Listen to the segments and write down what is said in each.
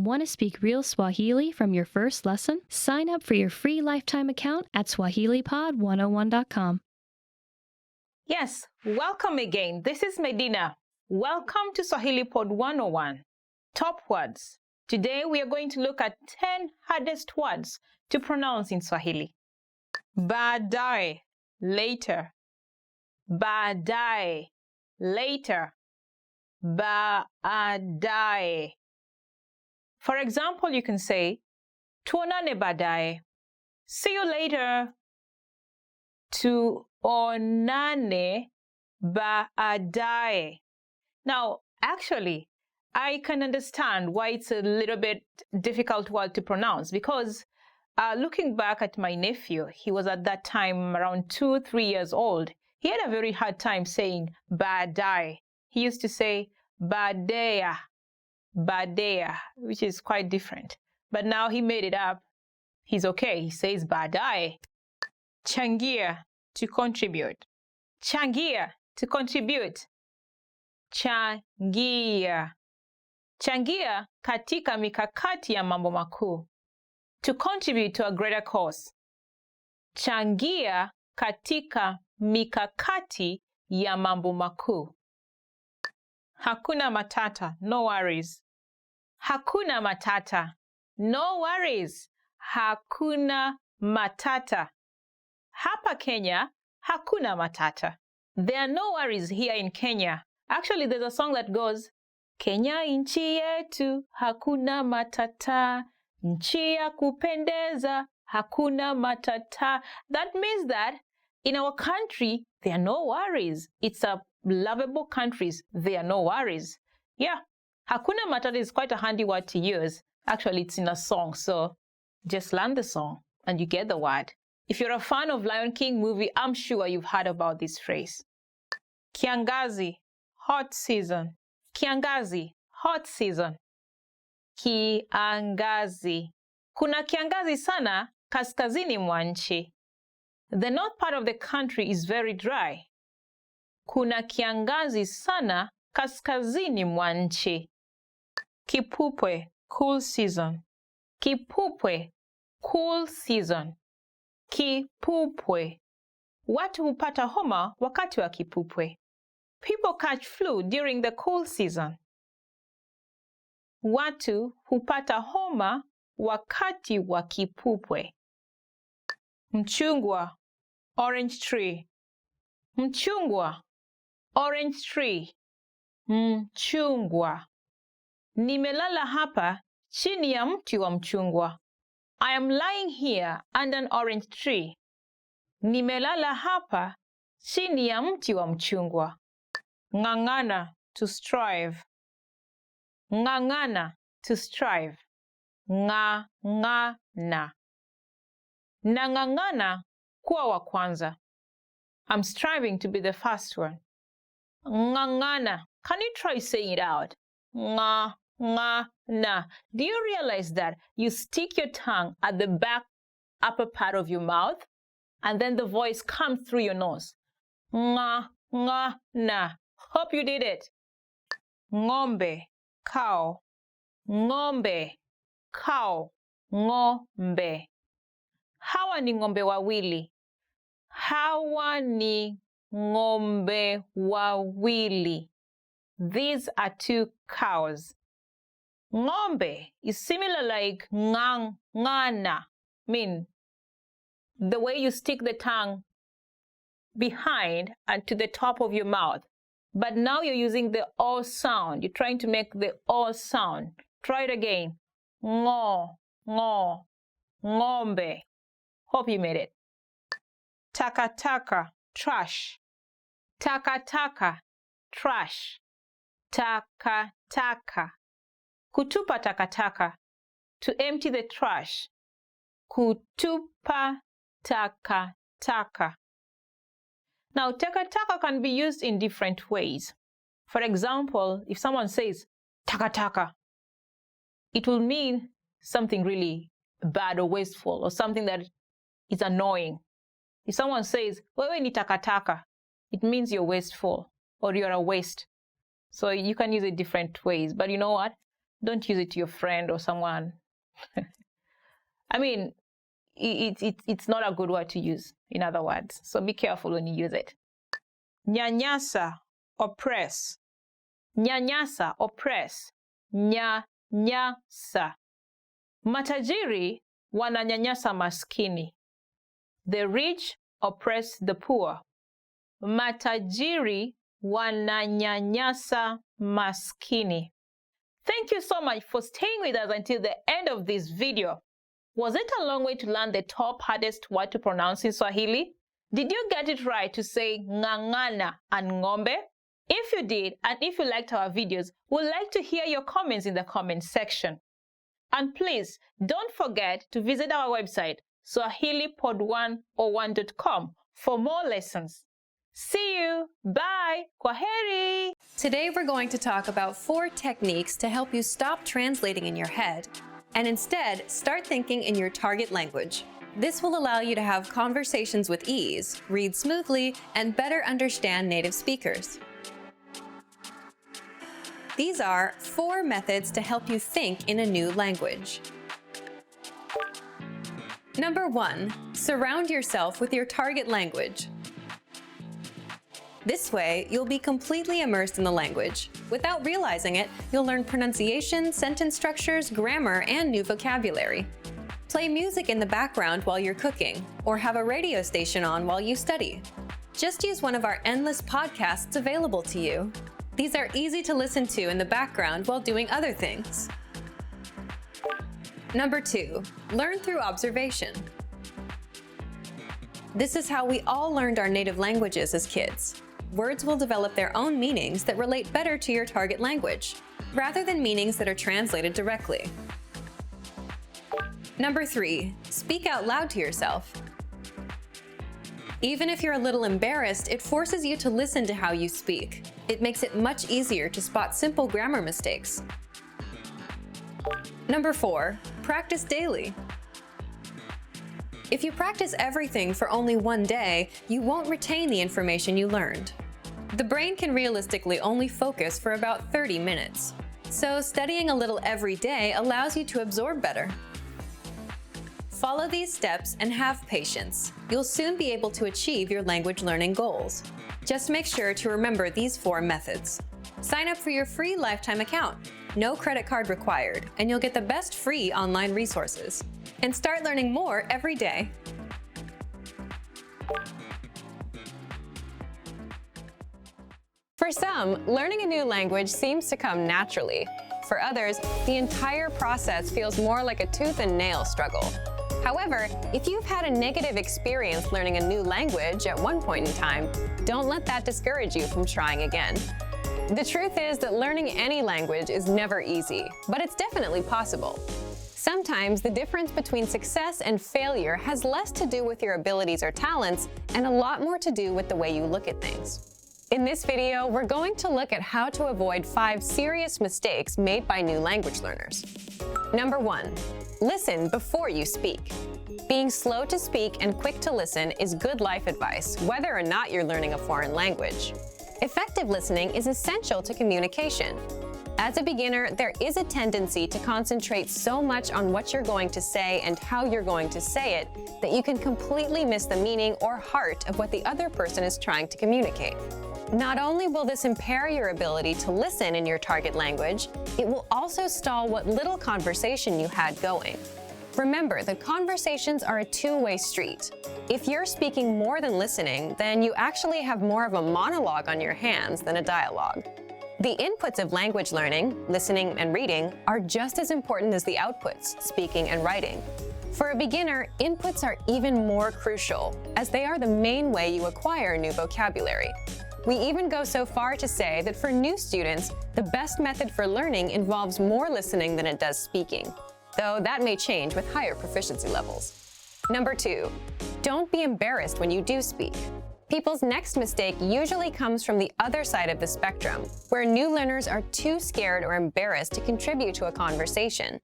Want to speak real Swahili from your first lesson? Sign up for your free lifetime account at SwahiliPod101.com. Yes, welcome again. This is Medina. Welcome to Swahili Pod 101. Top words. Today we are going to look at 10 hardest words to pronounce in Swahili. Baadaye, later. Baadaye, later. Baadaye. For example, you can say, tuonane baadaye. See you later. Tuonane baadaye. Now, actually, I can understand why it's a little bit difficult word to pronounce because looking back at my nephew, he was at that time around 2-3 years old. He had a very hard time saying baadaye. He used to say badeya, badeya, which is quite different. But now he made it up. He's okay. He says baadaye. Changia, to contribute. Changia, to contribute. Changia. Changia katika mikakati ya mambo makuu. To contribute to a greater cause. Changia katika mikakati ya mambo makuu. Hakuna matata, no worries. Hakuna matata, no worries. Hakuna matata. Hapa Kenya, hakuna matata. There are no worries here in Kenya. Actually, there's a song that goes, Kenya nchi yetu, hakuna matata. Nchi ya kupendeza, hakuna matata. That means that in our country, there are no worries. It's a lovable country. There are no worries. Yeah, hakuna matata is quite a handy word to use. Actually, it's in a song, so just learn the song and you get the word. If you're a fan of Lion King movie, I'm sure you've heard about this phrase. Kiangazi, hot season. Kiangazi, hot season. Kiangazi. Kuna kiangazi sana kaskazini mwa nchi. The north part of the country is very dry. Kuna kiangazi sana kaskazini mwa nchi. Kipupwe, cool season. Kipupwe, cool season. Kipupwe. Watu hupata homa wakati wa kipupwe. People catch flu during the cool season. Watu hupata homa wakati wa kipupwe. Mchungwa, orange tree. Mchungwa, orange tree. Mchungwa. Nimelala hapa chini ya mti wa mchungwa. I am lying here under an orange tree. Nimelala hapa chini ya mti wa mchungwa. Ng'ang'ana, to strive. Ng'ang'ana, to strive. Ng'ang'ana. Nang'ang'ana kuwa wa kwanza. I'm striving to be the first one. Ng'ang'ana. Can you try saying it out? Ng'ang'ana. Do you realize that you stick your tongue at the back upper part of your mouth and then the voice comes through your nose? Ng'ang'ana. Hope you did it. Ng'ombe, cow. Ng'ombe, cow. Ng'ombe. Hawa ni ng'ombe wawili. Hawa ni ng'ombe wawili. These are two cows. Ng'ombe is similar like ng'ang'ana. Mean the way you stick the tongue behind and to the top of your mouth. But now you're using the O sound. You're trying to make the O sound. Try it again. Ngo, ngo, ng'ombe. Hope you made it. Takataka, trash. Takataka, trash. Takataka. Kutupa takataka, to empty the trash. Kutupa takataka. Now, takataka can be used in different ways. For example, if someone says takataka, it will mean something really bad or wasteful or something that is annoying. If someone says, wewe ni takataka, it means you're wasteful or you're a waste. So you can use it different ways. But you know what? don't use it to your friend or someone. I mean, it's not a good word to use, in other words. So be careful when you use it. Nyanyasa, oppress. Nyanyasa, oppress. Nyanyasa. Matajiri wananyanyasa maskini. The rich oppress the poor. Matajiri wananyanyasa maskini. Thank you so much for staying with us until the end of this video. Was it a long way to learn the top hardest word to pronounce in Swahili? Did you get it right to say ng'ang'ana and ng'ombe? If you did, and if you liked our videos, we'd like to hear your comments in the comment section. And please, don't forget to visit our website, swahilipod101.com, for more lessons. See you. Bye. Kwaheri. Today we're going to talk about 4 techniques to help you stop translating in your head and instead start thinking in your target language. This will allow you to have conversations with ease, read smoothly, and better understand native speakers. These are 4 methods to help you think in a new language. Number 1, surround yourself with your target language. This way, you'll be completely immersed in the language. Without realizing it, you'll learn pronunciation, sentence structures, grammar, and new vocabulary. Play music in the background while you're cooking, or have a radio station on while you study. Just use one of our endless podcasts available to you. These are easy to listen to in the background while doing other things. Number 2, learn through observation. This is how we all learned our native languages as kids. Words will develop their own meanings that relate better to your target language, rather than meanings that are translated directly. Number 3, speak out loud to yourself. Even if you're a little embarrassed, it forces you to listen to how you speak. It makes it much easier to spot simple grammar mistakes. Number 4, practice daily. If you practice everything for only one day, you won't retain the information you learned. The brain can realistically only focus for about 30 minutes. So studying a little every day allows you to absorb better. Follow these steps and have patience. You'll soon be able to achieve your language learning goals. Just make sure to remember these 4 methods. Sign up for your free lifetime account. No credit card required, and you'll get the best free online resources. And start learning more every day. For some, learning a new language seems to come naturally. For others, the entire process feels more like a tooth and nail struggle. However, if you've had a negative experience learning a new language at one point in time, don't let that discourage you from trying again. The truth is that learning any language is never easy, but it's definitely possible. Sometimes the difference between success and failure has less to do with your abilities or talents and a lot more to do with the way you look at things. In this video, we're going to look at how to avoid 5 serious mistakes made by new language learners. Number 1, listen before you speak. Being slow to speak and quick to listen is good life advice, whether or not you're learning a foreign language. Effective listening is essential to communication. As a beginner, there is a tendency to concentrate so much on what you're going to say and how you're going to say it that you can completely miss the meaning or heart of what the other person is trying to communicate. Not only will this impair your ability to listen in your target language, it will also stall what little conversation you had going. Remember that conversations are a two-way street. If you're speaking more than listening, then you actually have more of a monologue on your hands than a dialogue. The inputs of language learning, listening and reading, are just as important as the outputs, speaking and writing. For a beginner, inputs are even more crucial, as they are the main way you acquire new vocabulary. We even go so far to say that for new students, the best method for learning involves more listening than it does speaking, though that may change with higher proficiency levels. Number 2, don't be embarrassed when you do speak. People's next mistake usually comes from the other side of the spectrum, where new learners are too scared or embarrassed to contribute to a conversation.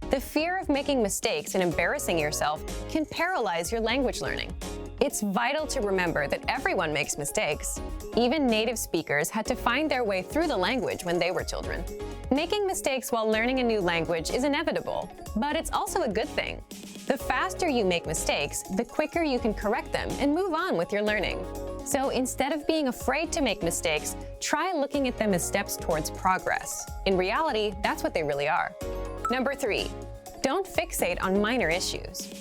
The fear of making mistakes and embarrassing yourself can paralyze your language learning. It's vital to remember that everyone makes mistakes. Even native speakers had to find their way through the language when they were children. Making mistakes while learning a new language is inevitable, but it's also a good thing. The faster you make mistakes, the quicker you can correct them and move on with your learning. So instead of being afraid to make mistakes, try looking at them as steps towards progress. In reality, that's what they really are. Number 3, don't fixate on minor issues.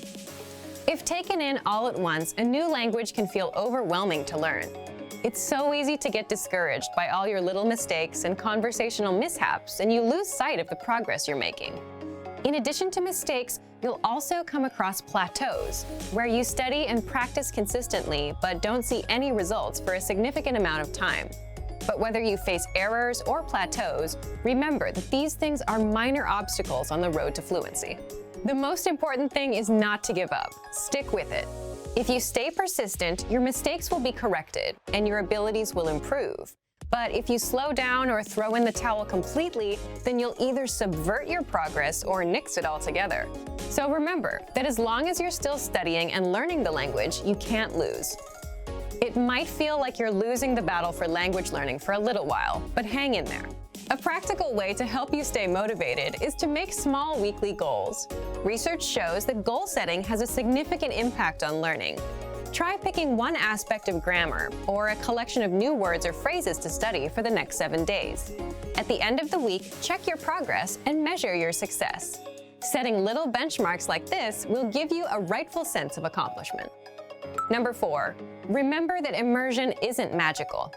If taken in all at once, a new language can feel overwhelming to learn. It's so easy to get discouraged by all your little mistakes and conversational mishaps, and you lose sight of the progress you're making. In addition to mistakes, you'll also come across plateaus, where you study and practice consistently but don't see any results for a significant amount of time. But whether you face errors or plateaus, remember that these things are minor obstacles on the road to fluency. The most important thing is not to give up. Stick with it. If you stay persistent, your mistakes will be corrected and your abilities will improve. But if you slow down or throw in the towel completely, then you'll either subvert your progress or nix it altogether. So remember that as long as you're still studying and learning the language, you can't lose. It might feel like you're losing the battle for language learning for a little while, but hang in there. A practical way to help you stay motivated is to make small weekly goals. Research shows that goal setting has a significant impact on learning. Try picking one aspect of grammar or a collection of new words or phrases to study for the next 7 days. At the end of the week, check your progress and measure your success. Setting little benchmarks like this will give you a rightful sense of accomplishment. Number 4, remember that immersion isn't magical.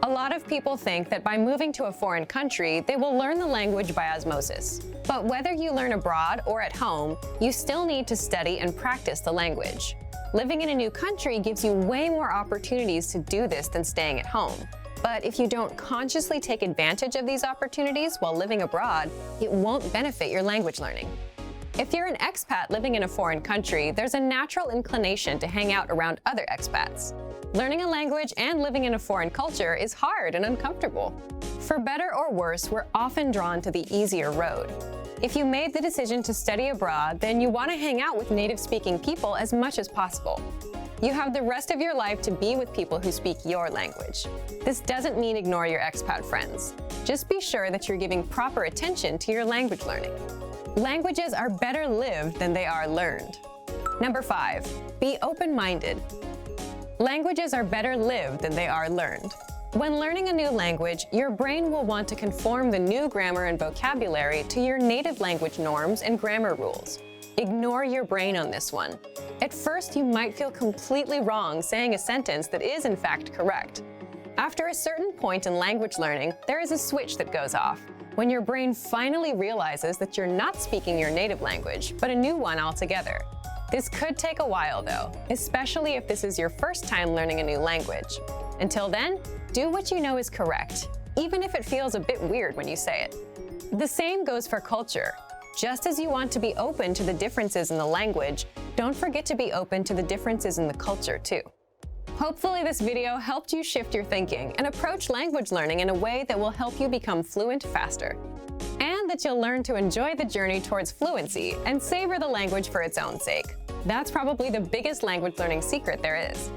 A lot of people think that by moving to a foreign country, they will learn the language by osmosis. But whether you learn abroad or at home, you still need to study and practice the language. Living in a new country gives you way more opportunities to do this than staying at home. But if you don't consciously take advantage of these opportunities while living abroad, it won't benefit your language learning. If you're an expat living in a foreign country, there's a natural inclination to hang out around other expats. Learning a language and living in a foreign culture is hard and uncomfortable. For better or worse, we're often drawn to the easier road. If you made the decision to study abroad, then you want to hang out with native-speaking people as much as possible. You have the rest of your life to be with people who speak your language. This doesn't mean ignore your expat friends. Just be sure that you're giving proper attention to your language learning. Languages are better lived than they are learned. Number 5, be open-minded. Languages are better lived than they are learned. When learning a new language, your brain will want to conform the new grammar and vocabulary to your native language norms and grammar rules. Ignore your brain on this one. At first, you might feel completely wrong saying a sentence that is in fact correct. After a certain point in language learning, there is a switch that goes off, when your brain finally realizes that you're not speaking your native language, but a new one altogether. This could take a while though, especially if this is your first time learning a new language. Until then, do what you know is correct, even if it feels a bit weird when you say it. The same goes for culture. Just as you want to be open to the differences in the language, don't forget to be open to the differences in the culture too. Hopefully this video helped you shift your thinking and approach language learning in a way that will help you become fluent faster. And that you'll learn to enjoy the journey towards fluency and savor the language for its own sake. That's probably the biggest language learning secret there is.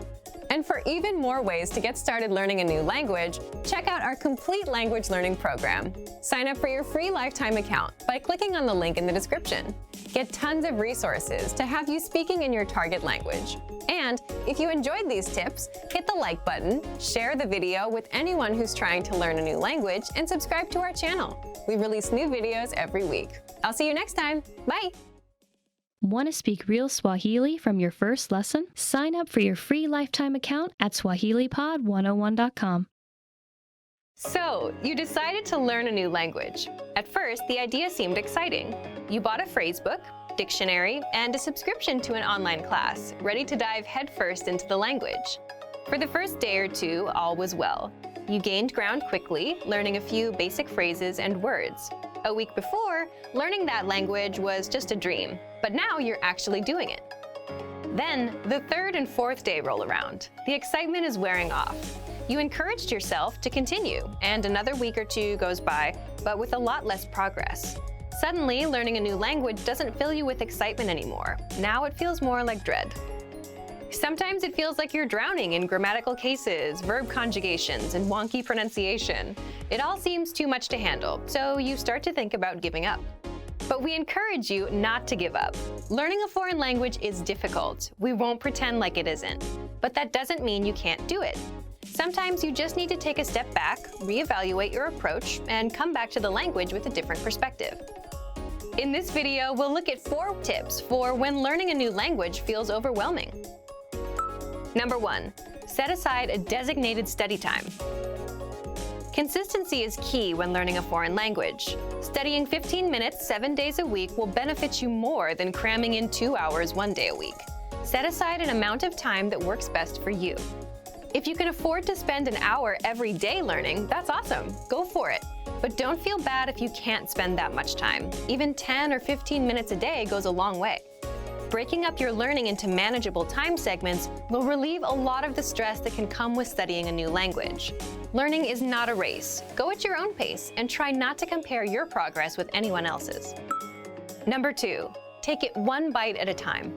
And for even more ways to get started learning a new language, check out our complete language learning program. Sign up for your free lifetime account by clicking on the link in the description. Get tons of resources to have you speaking in your target language. And if you enjoyed these tips, hit the like button, share the video with anyone who's trying to learn a new language, and subscribe to our channel. We release new videos every week. I'll see you next time. Bye! Want to speak real Swahili from your first lesson? Sign up for your free lifetime account at SwahiliPod101.com. So, you decided to learn a new language. At first, the idea seemed exciting. You bought a phrase book, dictionary, and a subscription to an online class, ready to dive headfirst into the language. For the first day or two, all was well. You gained ground quickly, learning a few basic phrases and words. A week before, learning that language was just a dream, but now you're actually doing it. Then, the third and fourth day roll around. The excitement is wearing off. You encouraged yourself to continue, and another week or two goes by, but with a lot less progress. Suddenly, learning a new language doesn't fill you with excitement anymore. Now it feels more like dread. Sometimes it feels like you're drowning in grammatical cases, verb conjugations, and wonky pronunciation. It all seems too much to handle, so you start to think about giving up. But we encourage you not to give up. Learning a foreign language is difficult. We won't pretend like it isn't. But that doesn't mean you can't do it. Sometimes you just need to take a step back, reevaluate your approach, and come back to the language with a different perspective. In this video, we'll look at 4 tips for when learning a new language feels overwhelming. Number 1, set aside a designated study time. Consistency is key when learning a foreign language. Studying 15 minutes 7 days a week will benefit you more than cramming in 2 hours 1 day a week. Set aside an amount of time that works best for you. If you can afford to spend an hour every day learning, that's awesome. Go for it. But don't feel bad if you can't spend that much time. Even 10 or 15 minutes a day goes a long way. Breaking up your learning into manageable time segments will relieve a lot of the stress that can come with studying a new language. Learning is not a race. Go at your own pace and try not to compare your progress with anyone else's. Number 2, take it one bite at a time.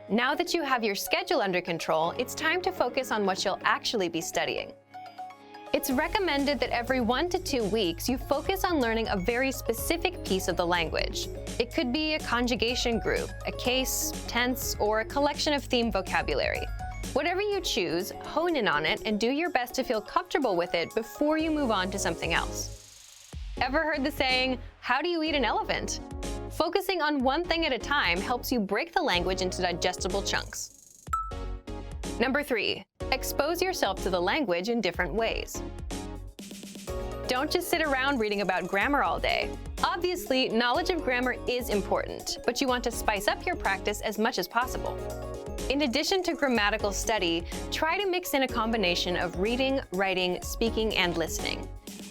Now that you have your schedule under control, it's time to focus on what you'll actually be studying. It's recommended that every 1 to 2 weeks you focus on learning a very specific piece of the language. It could be a conjugation group, a case, tense, or a collection of theme vocabulary. Whatever you choose, hone in on it and do your best to feel comfortable with it before you move on to something else. Ever heard the saying, "How do you eat an elephant?" Focusing on one thing at a time helps you break the language into digestible chunks. Number 3, expose yourself to the language in different ways. Don't just sit around reading about grammar all day. Obviously, knowledge of grammar is important, but you want to spice up your practice as much as possible. In addition to grammatical study, try to mix in a combination of reading, writing, speaking, and listening.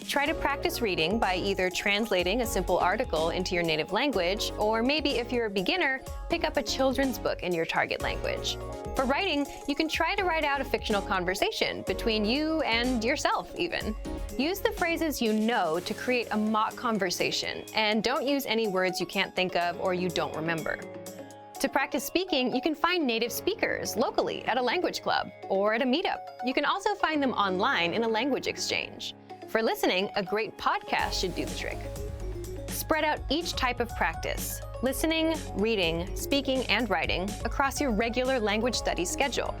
Try to practice reading by either translating a simple article into your native language, or maybe if you're a beginner, pick up a children's book in your target language. For writing, you can try to write out a fictional conversation between you and yourself even. Use the phrases you know to create a mock conversation, and don't use any words you can't think of or you don't remember. To practice speaking, you can find native speakers locally at a language club or at a meetup. You can also find them online in a language exchange. For listening, a great podcast should do the trick. Spread out each type of practice, listening, reading, speaking, and writing, across your regular language study schedule.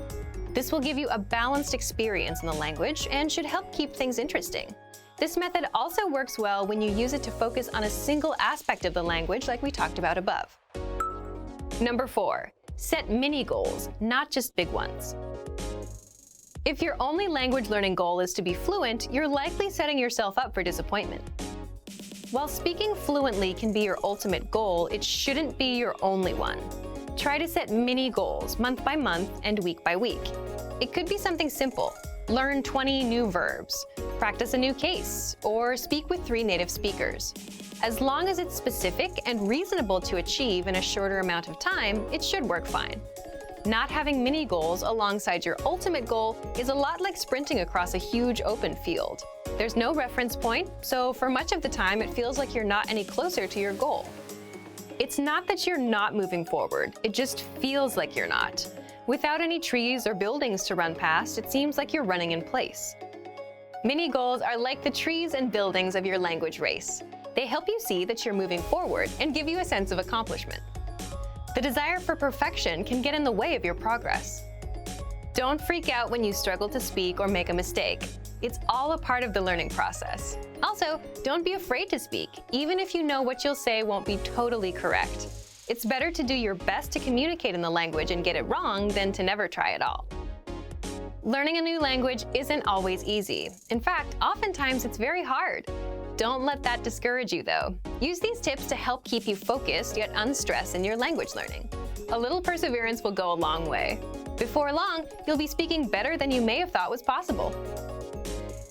This will give you a balanced experience in the language and should help keep things interesting. This method also works well when you use it to focus on a single aspect of the language like we talked about above. Number 4, set mini goals, not just big ones. If your only language learning goal is to be fluent, you're likely setting yourself up for disappointment. While speaking fluently can be your ultimate goal, it shouldn't be your only one. Try to set mini goals month by month and week by week. It could be something simple. Learn 20 new verbs, practice a new case, or speak with 3 native speakers. As long as it's specific and reasonable to achieve in a shorter amount of time, it should work fine. Not having mini goals alongside your ultimate goal is a lot like sprinting across a huge open field. There's no reference point, so for much of the time it feels like you're not any closer to your goal. It's not that you're not moving forward, it just feels like you're not. Without any trees or buildings to run past, it seems like you're running in place. Mini goals are like the trees and buildings of your language race. They help you see that you're moving forward and give you a sense of accomplishment. The desire for perfection can get in the way of your progress. Don't freak out when you struggle to speak or make a mistake. It's all a part of the learning process. Also, don't be afraid to speak, even if you know what you'll say won't be totally correct. It's better to do your best to communicate in the language and get it wrong than to never try at all. Learning a new language isn't always easy. In fact, oftentimes it's very hard. Don't let that discourage you, though. Use these tips to help keep you focused yet unstressed in your language learning. A little perseverance will go a long way. Before long, you'll be speaking better than you may have thought was possible.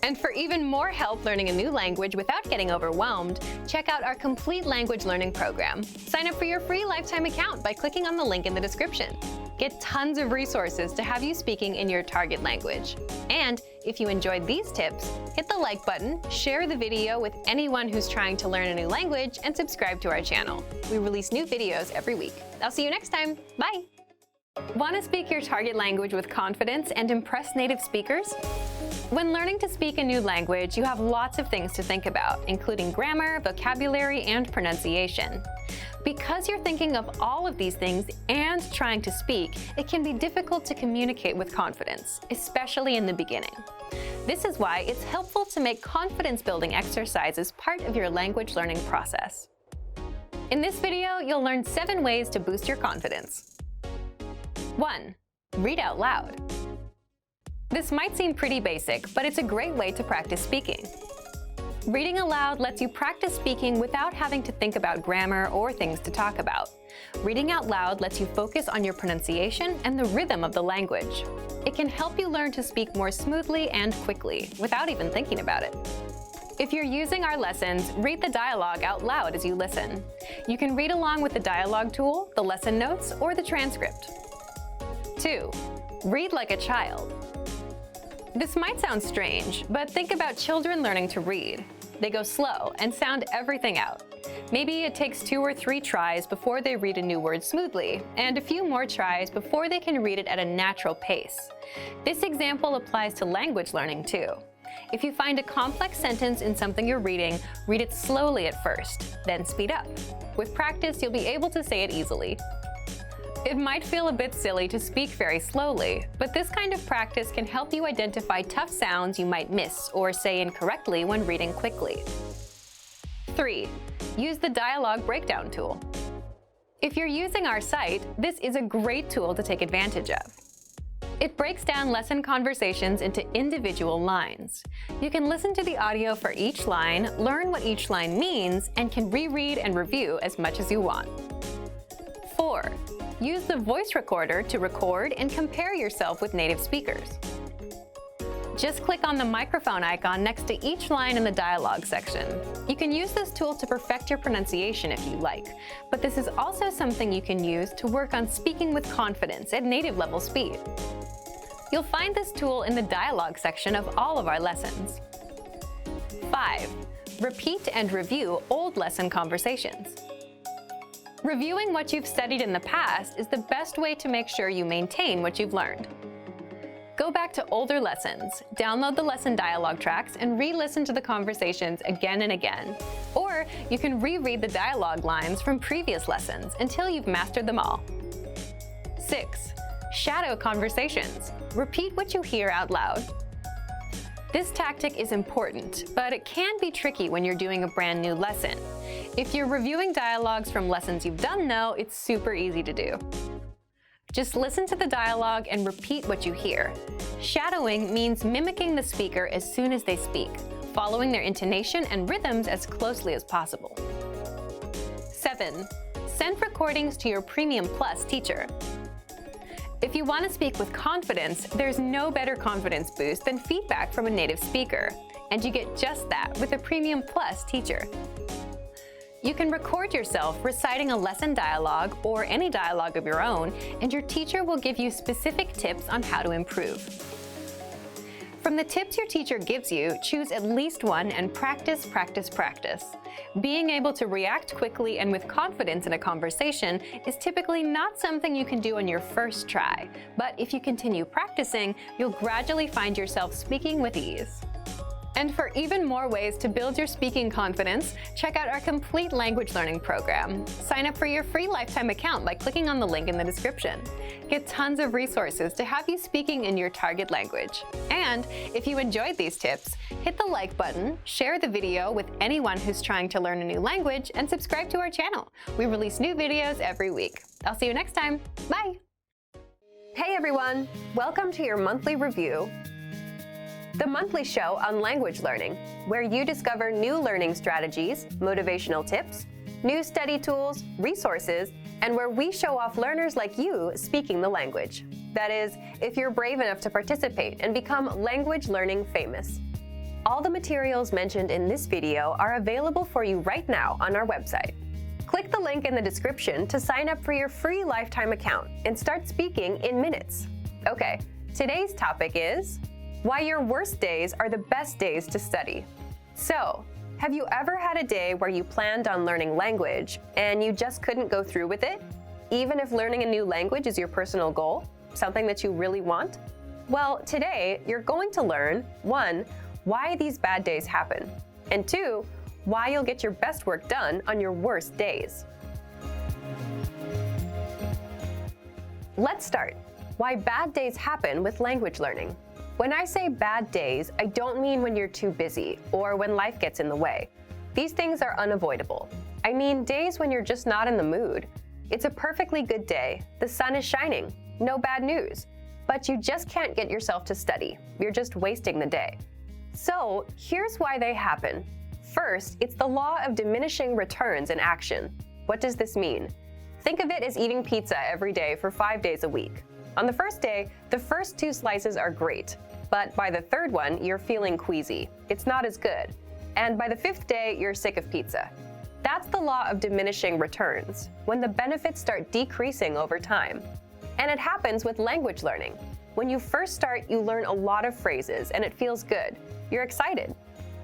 And for even more help learning a new language without getting overwhelmed, check out our complete language learning program. Sign up for your free lifetime account by clicking on the link in the description. Get tons of resources to have you speaking in your target language. And if you enjoyed these tips, hit the like button, share the video with anyone who's trying to learn a new language, and subscribe to our channel. We release new videos every week. I'll see you next time. Bye! Want to speak your target language with confidence and impress native speakers? When learning to speak a new language, you have lots of things to think about, including grammar, vocabulary, and pronunciation. Because you're thinking of all of these things and trying to speak, it can be difficult to communicate with confidence, especially in the beginning. This is why it's helpful to make confidence-building exercises part of your language learning process. In this video, you'll learn 7 ways to boost your confidence. 1. Read out loud. This might seem pretty basic, but it's a great way to practice speaking. Reading aloud lets you practice speaking without having to think about grammar or things to talk about. Reading out loud lets you focus on your pronunciation and the rhythm of the language. It can help you learn to speak more smoothly and quickly, without even thinking about it. If you're using our lessons, read the dialogue out loud as you listen. You can read along with the dialogue tool, the lesson notes, or the transcript. 2. Read like a child. This might sound strange, but think about children learning to read. They go slow and sound everything out. Maybe it takes 2 or 3 tries before they read a new word smoothly, and a few more tries before they can read it at a natural pace. This example applies to language learning too. If you find a complex sentence in something you're reading, read it slowly at first, then speed up. With practice, you'll be able to say it easily. It might feel a bit silly to speak very slowly, but this kind of practice can help you identify tough sounds you might miss or say incorrectly when reading quickly. 3. Use the dialogue breakdown tool. If you're using our site, this is a great tool to take advantage of. It breaks down lesson conversations into individual lines. You can listen to the audio for each line, learn what each line means, and can reread and review as much as you want. 4. Use the voice recorder to record and compare yourself with native speakers. Just click on the microphone icon next to each line in the dialogue section. You can use this tool to perfect your pronunciation if you like, but this is also something you can use to work on speaking with confidence at native level speed. You'll find this tool in the dialogue section of all of our lessons. 5. Repeat and review old lesson conversations. Reviewing what you've studied in the past is the best way to make sure you maintain what you've learned. Go back to older lessons, download the lesson dialogue tracks, and re-listen to the conversations again and again. Or you can reread the dialogue lines from previous lessons until you've mastered them all. 6. Shadow conversations. Repeat what you hear out loud. This tactic is important, but it can be tricky when you're doing a brand new lesson. If you're reviewing dialogues from lessons you've done though, it's super easy to do. Just listen to the dialogue and repeat what you hear. Shadowing means mimicking the speaker as soon as they speak, following their intonation and rhythms as closely as possible. 7. Send recordings to your Premium Plus teacher. If you want to speak with confidence, there's no better confidence boost than feedback from a native speaker, and you get just that with a Premium Plus teacher. You can record yourself reciting a lesson dialogue or any dialogue of your own, and your teacher will give you specific tips on how to improve. From the tips your teacher gives you, choose at least one and practice, practice, practice. Being able to react quickly and with confidence in a conversation is typically not something you can do on your first try, but if you continue practicing, you'll gradually find yourself speaking with ease. And for even more ways to build your speaking confidence, check out our complete language learning program. Sign up for your free lifetime account by clicking on the link in the description. Get tons of resources to have you speaking in your target language. And if you enjoyed these tips, hit the like button, share the video with anyone who's trying to learn a new language, and subscribe to our channel. We release new videos every week. I'll see you next time. Bye! Hey everyone! Welcome to your monthly review, the monthly show on language learning, where you discover new learning strategies, motivational tips, new study tools, resources, and where we show off learners like you speaking the language. That is, if you're brave enough to participate and become language learning famous. All the materials mentioned in this video are available for you right now on our website. Click the link in the description to sign up for your free lifetime account and start speaking in minutes. Okay, today's topic is why your worst days are the best days to study. So, have you ever had a day where you planned on learning language and you just couldn't go through with it? even if learning a new language is your personal goal, something that you really want? Well, today you're going to learn 1. Why these bad days happen, and 2. Why you'll get your best work done on your worst days. Let's start. Why bad days happen with language learning. When I say bad days, I don't mean when you're too busy or when life gets in the way. These things are unavoidable. I mean days when you're just not in the mood. It's a perfectly good day, the sun is shining, no bad news, but you just can't get yourself to study. You're just wasting the day. So here's why they happen. First, it's the law of diminishing returns in action. What does this mean? Think of it as eating pizza every day for 5 days a week. On the first day, the first 2 slices are great, but by the third one, you're feeling queasy. It's not as good. And by the 5th day, you're sick of pizza. That's the law of diminishing returns, when the benefits start decreasing over time. And it happens with language learning. When you first start, you learn a lot of phrases and it feels good. You're excited.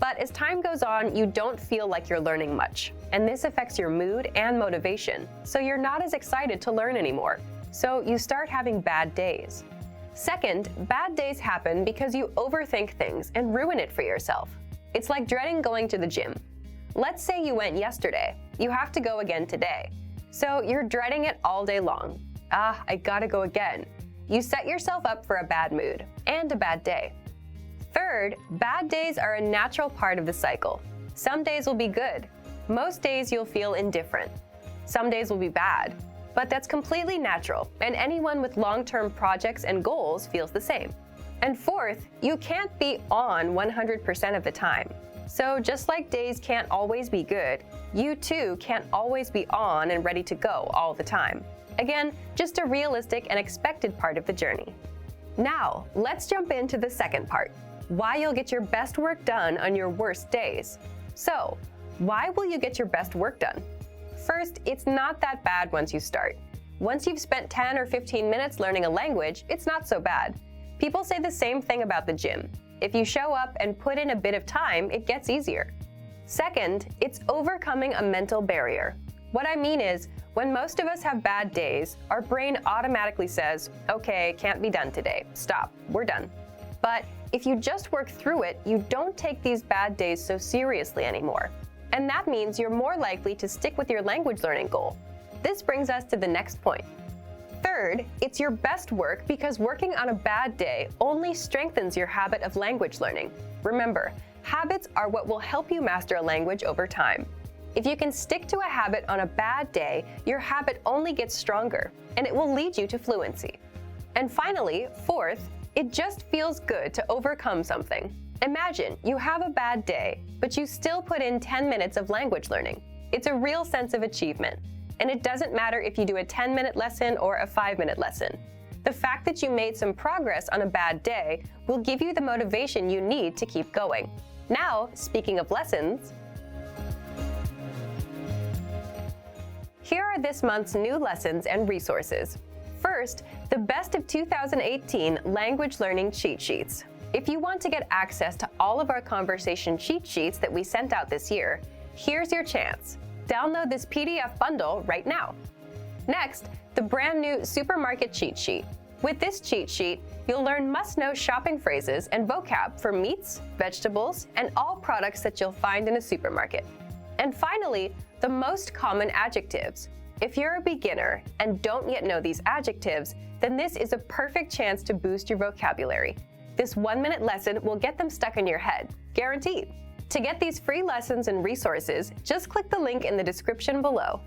But as time goes on, you don't feel like you're learning much. And this affects your mood and motivation. So you're not as excited to learn anymore. So you start having bad days. Second, bad days happen because you overthink things and ruin it for yourself. It's like dreading going to the gym. Let's say you went yesterday. You have to go again today. So you're dreading it all day long. I gotta go again. You set yourself up for a bad mood and a bad day. Third, bad days are a natural part of the cycle. Some days will be good. Most days you'll feel indifferent. Some days will be bad. But that's completely natural, and anyone with long-term projects and goals feels the same. And fourth, you can't be on 100% of the time. So just like days can't always be good, you too can't always be on and ready to go all the time. Again, just a realistic and expected part of the journey. Now, let's jump into the second part. Why you'll get your best work done on your worst days. So, why will you get your best work done? First, it's not that bad once you start. Once you've spent 10 or 15 minutes learning a language, it's not so bad. People say the same thing about the gym. If you show up and put in a bit of time, it gets easier. Second, it's overcoming a mental barrier. What I mean is, when most of us have bad days, our brain automatically says, okay, can't be done today. Stop, we're done. But if you just work through it, you don't take these bad days so seriously anymore. And that means you're more likely to stick with your language learning goal. This brings us to the next point. Third, it's your best work because working on a bad day only strengthens your habit of language learning. Remember, habits are what will help you master a language over time. If you can stick to a habit on a bad day, your habit only gets stronger, and it will lead you to fluency. And finally, fourth, it just feels good to overcome something. Imagine you have a bad day, but you still put in 10 minutes of language learning. It's a real sense of achievement. And it doesn't matter if you do a 10-minute lesson or a 5-minute lesson. The fact that you made some progress on a bad day will give you the motivation you need to keep going. Now, speaking of lessons, here are this month's new lessons and resources. First, the Best of 2018 Language Learning Cheat Sheets. If you want to get access to all of our conversation cheat sheets that we sent out this year, here's your chance. Download this PDF bundle right now. Next, the brand new Supermarket Cheat Sheet. With this cheat sheet, you'll learn must-know shopping phrases and vocab for meats, vegetables, and all products that you'll find in a supermarket. And finally, the most common adjectives. If you're a beginner and don't yet know these adjectives, then this is a perfect chance to boost your vocabulary. This 1-minute lesson will get them stuck in your head, guaranteed. To get these free lessons and resources, just click the link in the description below.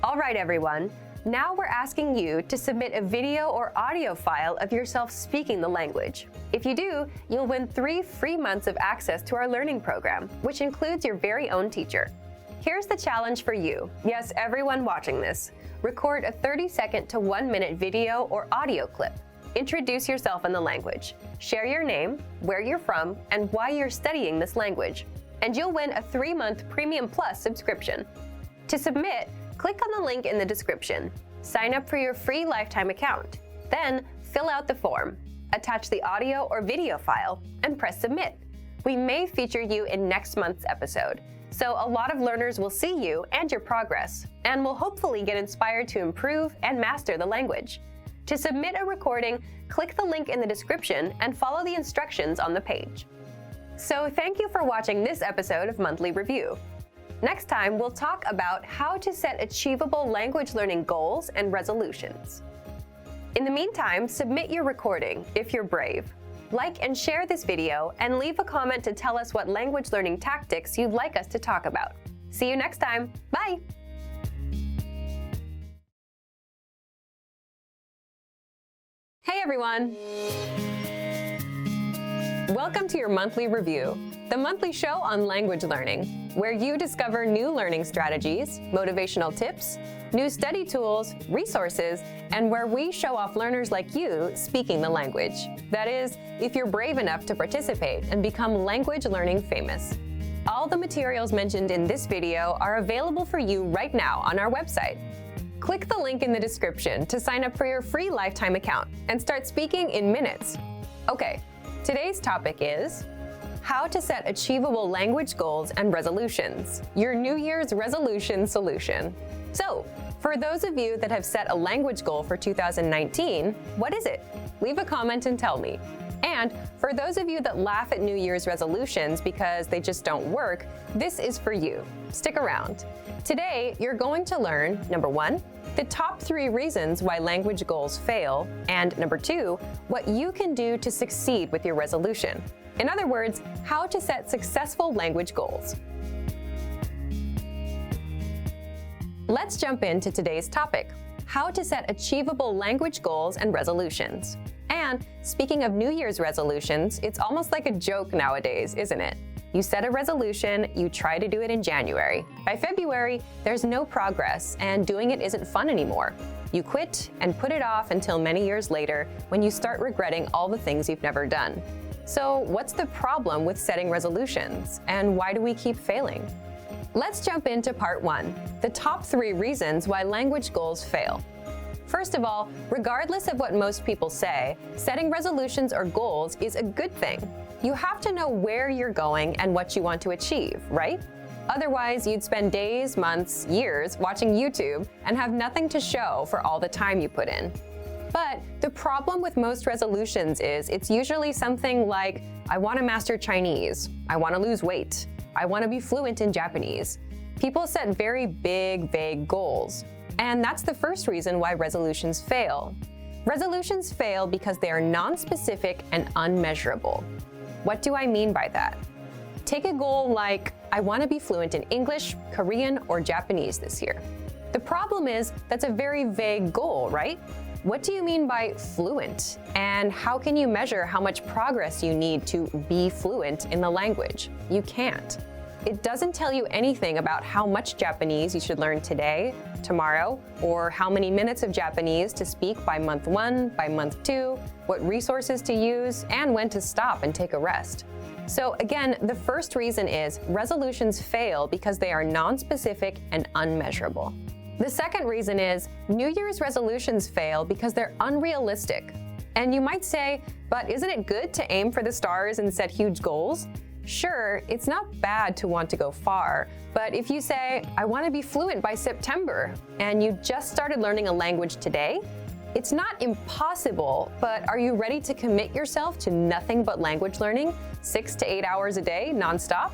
All right, everyone. Now we're asking you to submit a video or audio file of yourself speaking the language. If you do, you'll win 3 free months of access to our learning program, which includes your very own teacher. Here's the challenge for you. Yes, everyone watching this. Record a 30-second to 1-minute video or audio clip. Introduce yourself in the language. Share your name, where you're from, and why you're studying this language. And you'll win a 3-month Premium Plus subscription. To submit, click on the link in the description. Sign up for your free lifetime account. Then, fill out the form. Attach the audio or video file, and press submit. We may feature you in next month's episode. So a lot of learners will see you and your progress, and will hopefully get inspired to improve and master the language. To submit a recording, click the link in the description and follow the instructions on the page. So thank you for watching this episode of Monthly Review. Next time, we'll talk about how to set achievable language learning goals and resolutions. In the meantime, submit your recording if you're brave. Like and share this video, and leave a comment to tell us what language learning tactics you'd like us to talk about. See you next time. Bye! Hey everyone! Welcome to your Monthly Review, the monthly show on language learning, where you discover new learning strategies, motivational tips, new study tools, resources, and where we show off learners like you speaking the language. That is, if you're brave enough to participate and become language learning famous. All the materials mentioned in this video are available for you right now on our website. Click the link in the description to sign up for your free lifetime account and start speaking in minutes. Okay, today's topic is how to set achievable language goals and resolutions, your New Year's resolution solution. So, for those of you that have set a language goal for 2019, what is it? Leave a comment and tell me. And for those of you that laugh at New Year's resolutions because they just don't work, this is for you. Stick around. Today, you're going to learn, number 1, the top 3 reasons why language goals fail, and number 2, what you can do to succeed with your resolution. In other words, how to set successful language goals. Let's jump into today's topic, how to set achievable language goals and resolutions. And speaking of New Year's resolutions, it's almost like a joke nowadays, isn't it? You set a resolution, you try to do it in January. By February, there's no progress, and doing it isn't fun anymore. You quit and put it off until many years later when you start regretting all the things you've never done. So what's the problem with setting resolutions, and why do we keep failing? Let's jump into part 1, the top 3 reasons why language goals fail. First of all, regardless of what most people say, setting resolutions or goals is a good thing. You have to know where you're going and what you want to achieve, right? Otherwise, you'd spend days, months, years watching YouTube and have nothing to show for all the time you put in. But the problem with most resolutions is it's usually something like, I want to master Chinese, I want to lose weight, I want to be fluent in Japanese. People set very big, vague goals. And that's the first reason why resolutions fail. Resolutions fail because they are non-specific and unmeasurable. What do I mean by that? Take a goal like, I want to be fluent in English, Korean, or Japanese this year. The problem is that's a very vague goal, right? What do you mean by fluent? And how can you measure how much progress you need to be fluent in the language? You can't. It doesn't tell you anything about how much Japanese you should learn today, tomorrow, or how many minutes of Japanese to speak by month 1, by month 2, what resources to use, and when to stop and take a rest. So again, the first reason is resolutions fail because they are non-specific and unmeasurable. The second reason is New Year's resolutions fail because they're unrealistic. And you might say, but isn't it good to aim for the stars and set huge goals? Sure, it's not bad to want to go far, but if you say, I want to be fluent by September, and you just started learning a language today, it's not impossible, but are you ready to commit yourself to nothing but language learning, 6 to 8 hours a day, nonstop?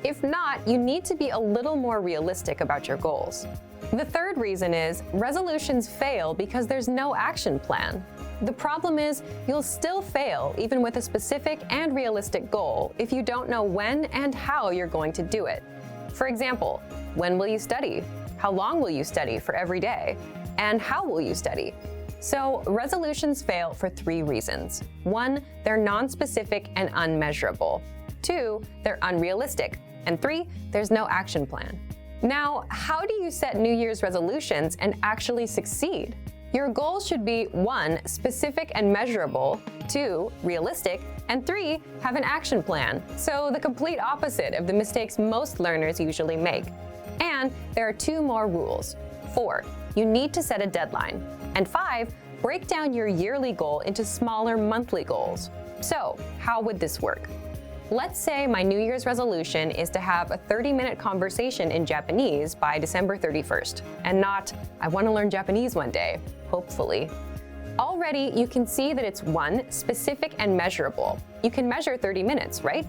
If not, you need to be a little more realistic about your goals. The third reason is resolutions fail because there's no action plan. The problem is you'll still fail even with a specific and realistic goal if you don't know when and how you're going to do it. For example, when will you study? How long will you study for every day? And how will you study? So resolutions fail for 3 reasons. 1, they're non-specific and unmeasurable. 2, they're unrealistic. And 3, there's no action plan. Now, how do you set New Year's resolutions and actually succeed? Your goals should be 1, specific and measurable, 2, realistic, and 3, have an action plan. So the complete opposite of the mistakes most learners usually make. And there are 2 more rules. 4, you need to set a deadline. And 5, break down your yearly goal into smaller monthly goals. So how would this work? Let's say my New Year's resolution is to have a 30-minute conversation in Japanese by December 31st, and not, I want to learn Japanese one day, hopefully. Already, you can see that it's 1, specific and measurable. You can measure 30 minutes, right?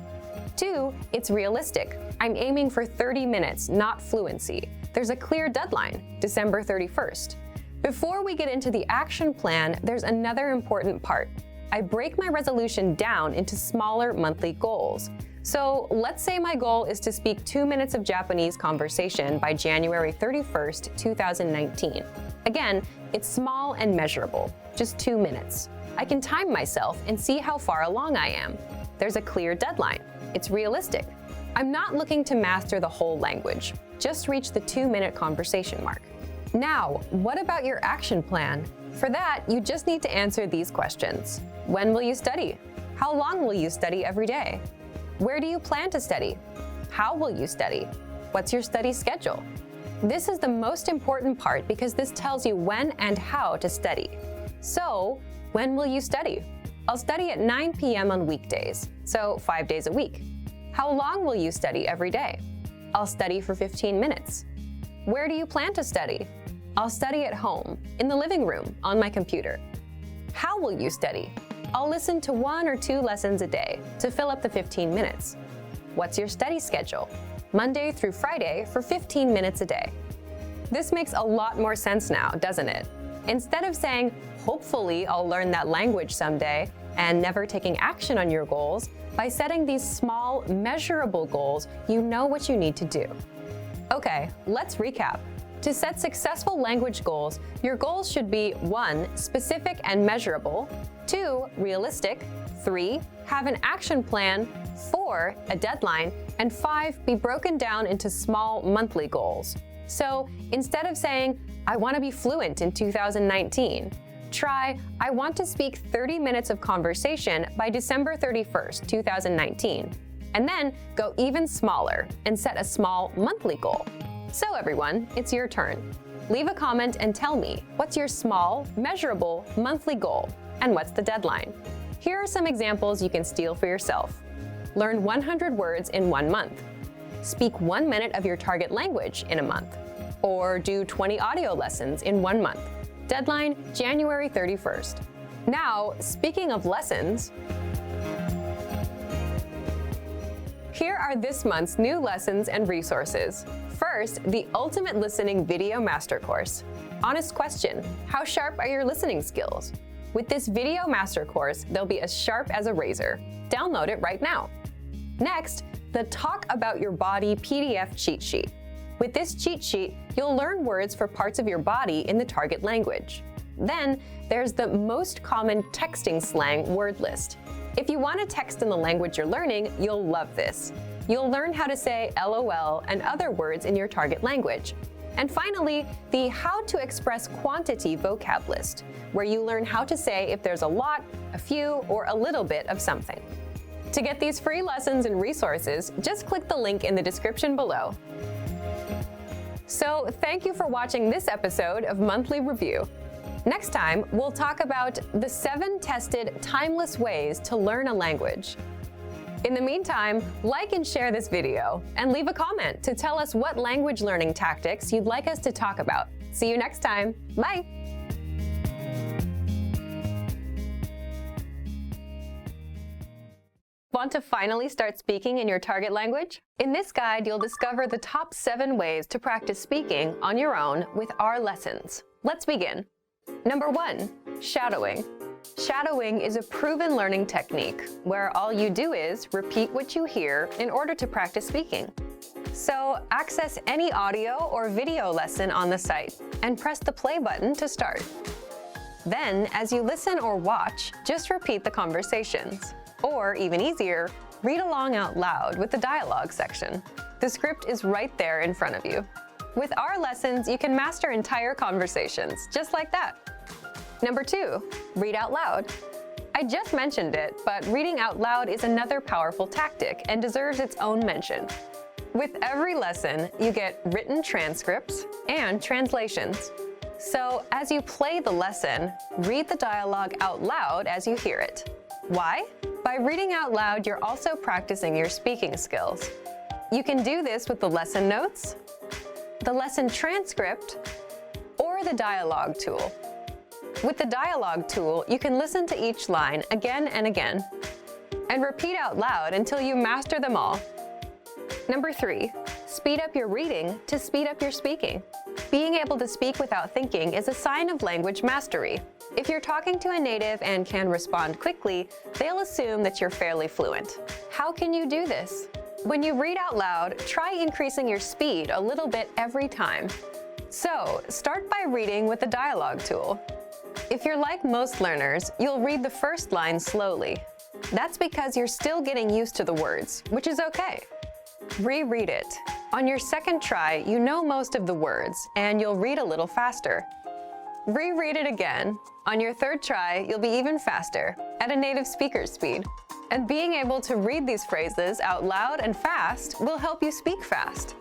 2, it's realistic. I'm aiming for 30 minutes, not fluency. There's a clear deadline, December 31st. Before we get into the action plan, there's another important part. I break my resolution down into smaller monthly goals. So let's say my goal is to speak 2 minutes of Japanese conversation by January 31st, 2019. Again, it's small and measurable, just 2 minutes. I can time myself and see how far along I am. There's a clear deadline. It's realistic. I'm not looking to master the whole language, just reach the 2-minute conversation mark. Now, what about your action plan? For that, you just need to answer these questions. When will you study? How long will you study every day? Where do you plan to study? How will you study? What's your study schedule? This is the most important part because this tells you when and how to study. So, when will you study? I'll study at 9 p.m. on weekdays, so 5 days a week. How long will you study every day? I'll study for 15 minutes. Where do you plan to study? I'll study at home, in the living room, on my computer. How will you study? I'll listen to 1 or 2 lessons a day to fill up the 15 minutes. What's your study schedule? Monday through Friday for 15 minutes a day. This makes a lot more sense now, doesn't it? Instead of saying, hopefully I'll learn that language someday, and never taking action on your goals, by setting these small, measurable goals, you know what you need to do. Okay, let's recap. To set successful language goals, your goals should be 1, specific and measurable, 2, realistic, 3, have an action plan, 4, a deadline, and 5, be broken down into small monthly goals. So instead of saying, I want to be fluent in 2019, try, I want to speak 30 minutes of conversation by December 31st, 2019. And then go even smaller and set a small monthly goal. So everyone, it's your turn. Leave a comment and tell me, what's your small, measurable, monthly goal? And what's the deadline? Here are some examples you can steal for yourself. Learn 100 words in 1 month. Speak 1 minute of your target language in a month. Or do 20 audio lessons in 1 month. Deadline, January 31st. Now, speaking of lessons, here are this month's new lessons and resources. First, the Ultimate Listening Video Master Course. Honest question, how sharp are your listening skills? With this video master course, they'll be as sharp as a razor. Download it right now. Next, the Talk About Your Body PDF cheat sheet. With this cheat sheet, you'll learn words for parts of your body in the target language. Then, there's the most common texting slang word list. If you want to text in the language you're learning, you'll love this. You'll learn how to say LOL and other words in your target language. And finally, the How to Express Quantity vocab list, where you learn how to say if there's a lot, a few, or a little bit of something. To get these free lessons and resources, just click the link in the description below. So, thank you for watching this episode of Monthly Review. Next time, we'll talk about the 7 tested, timeless ways to learn a language. In the meantime, like and share this video, and leave a comment to tell us what language learning tactics you'd like us to talk about. See you next time. Bye! Want to finally start speaking in your target language? In this guide, you'll discover the top 7 ways to practice speaking on your own with our lessons. Let's begin. Number 1, shadowing. Shadowing is a proven learning technique where all you do is repeat what you hear in order to practice speaking. So access any audio or video lesson on the site and press the play button to start. Then, as you listen or watch, just repeat the conversations. Or, even easier, read along out loud with the dialogue section. The script is right there in front of you. With our lessons, you can master entire conversations, just like that. Number 2, read out loud. I just mentioned it, but reading out loud is another powerful tactic and deserves its own mention. With every lesson, you get written transcripts and translations. So, as you play the lesson, read the dialogue out loud as you hear it. Why? By reading out loud, you're also practicing your speaking skills. You can do this with the lesson notes, the lesson transcript, or the dialogue tool. With the dialogue tool, you can listen to each line again and again, and repeat out loud until you master them all. Number 3, speed up your reading to speed up your speaking. Being able to speak without thinking is a sign of language mastery. If you're talking to a native and can respond quickly, they'll assume that you're fairly fluent. How can you do this? When you read out loud, try increasing your speed a little bit every time. So, start by reading with the dialogue tool. If you're like most learners, you'll read the first line slowly. That's because you're still getting used to the words, which is okay. Reread it. On your second try, you know most of the words, and you'll read a little faster. Reread it again. On your third try, you'll be even faster, at a native speaker's speed. And being able to read these phrases out loud and fast will help you speak fast.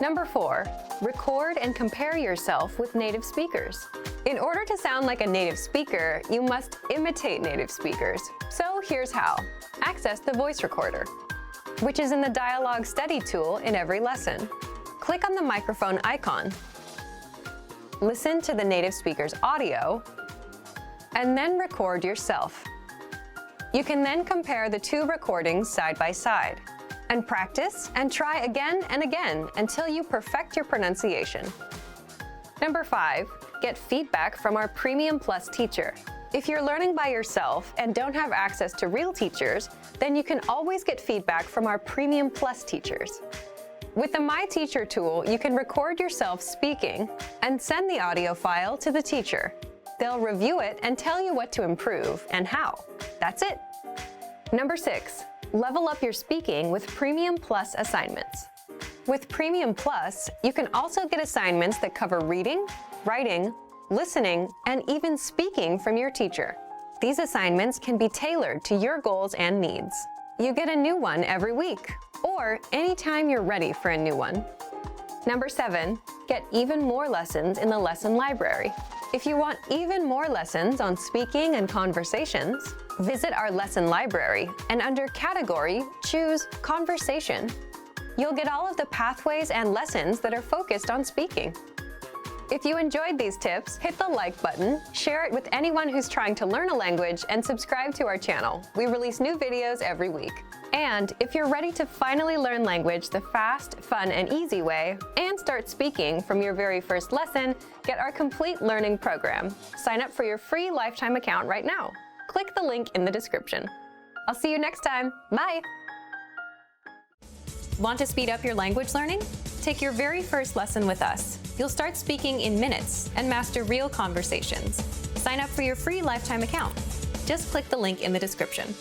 Number 4, record and compare yourself with native speakers. In order to sound like a native speaker, you must imitate native speakers. So here's how. Access the voice recorder, which is in the Dialogue Study tool in every lesson. Click on the microphone icon. Listen to the native speaker's audio, and then record yourself. You can then compare the 2 recordings side by side, and practice and try again and again until you perfect your pronunciation. Number 5, get feedback from our Premium Plus teacher. If you're learning by yourself and don't have access to real teachers, then you can always get feedback from our Premium Plus teachers. With the My Teacher tool, you can record yourself speaking and send the audio file to the teacher. They'll review it and tell you what to improve and how. That's it. Number 6, level up your speaking with Premium Plus assignments. With Premium Plus, you can also get assignments that cover reading, writing, listening, and even speaking from your teacher. These assignments can be tailored to your goals and needs. You get a new one every week, or anytime you're ready for a new one. Number 7, get even more lessons in the lesson library. If you want even more lessons on speaking and conversations, visit our lesson library and under Category, choose Conversation. You'll get all of the pathways and lessons that are focused on speaking. If you enjoyed these tips, hit the like button, share it with anyone who's trying to learn a language, and subscribe to our channel. We release new videos every week. And if you're ready to finally learn language the fast, fun, and easy way, and start speaking from your very first lesson, get our complete learning program. Sign up for your free lifetime account right now. Click the link in the description. I'll see you next time. Bye! Want to speed up your language learning? Take your very first lesson with us. You'll start speaking in minutes and master real conversations. Sign up for your free lifetime account. Just click the link in the description.